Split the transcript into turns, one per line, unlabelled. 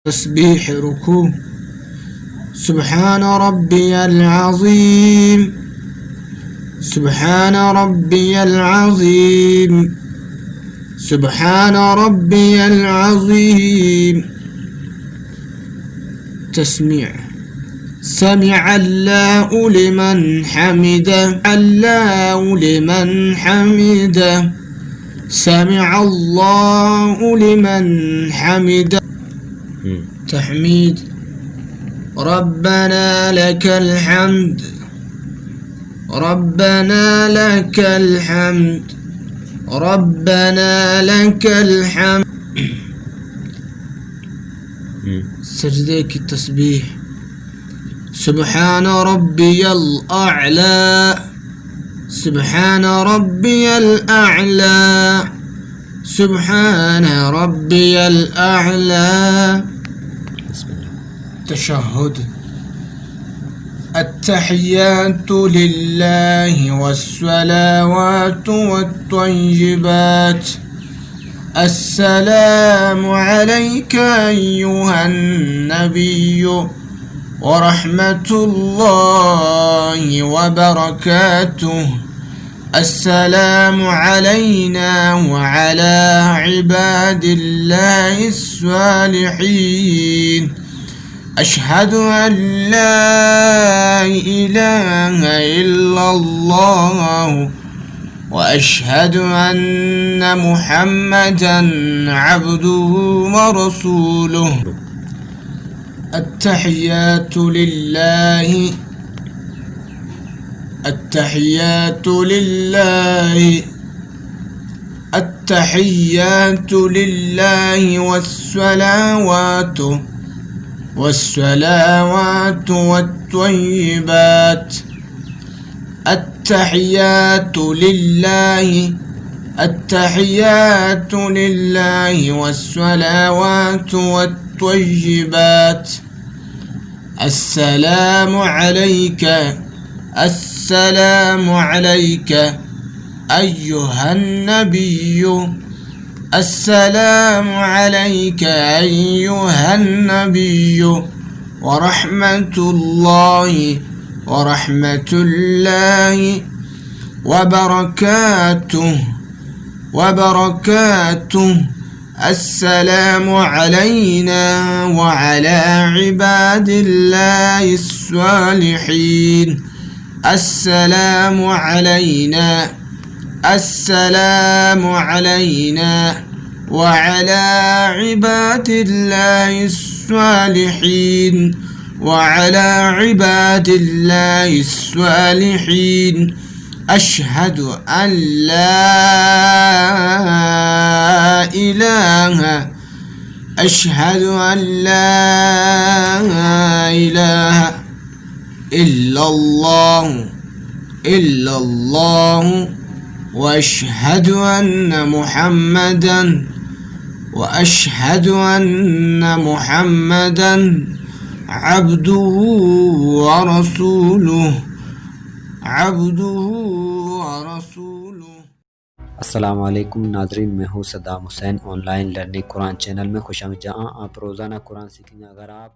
تسبيح ركوع. سبحان ربي العظيم، سبحان ربي العظيم، سبحان ربي العظيم. تسميع. سمع الله لمن حمده، الله لمن حمده، سمع الله لمن حمده. تحميد. ربنا لك الحمد، ربنا لك الحمد، ربنا لك الحمد. سجدك التسبيح. سبحان ربي الأعلى، سبحان ربي الأعلى، سبحان ربي الأعلى. تشهد. التحيات لله والصلوات والطيبات. السلام عليك أيها النبي ورحمة الله وبركاته. السلام علينا وعلى عباد الله الصالحين. أشهد أن لا إله إلا الله وأشهد أن محمدا عبده ورسوله. التحيات لله، التحيات لله، التحيات لله والصلوات، والصلوات والطيبات. التحيات لله، التحيات لله والصلوات والطيبات. السلام عليك، السلام عليك أيها النبي، السلام عليك أيها النبي ورحمة الله، ورحمة الله وبركاته، وبركاته. السلام علينا وعلى عباد الله الصالحين. السلام علينا، السلام علينا وعلى عباد الله الصالحين، وعلى عباد الله الصالحين. أشهد أن لا إله، أشهد أن لا إله إلا الله، إلا الله. وأشهد أن محمدا، وأشهد أن محمدا عبده ورسوله، عبده ورسوله.
अस्सलाम वालेकुम नाजरीन, मैं हूँ सद्दाम हुसैन। ऑनलाइन लर्निंग कुरान चैनल में खुश आमदीद। जहाँ आप रोज़ाना कुरान सीखेंगे। अगर आप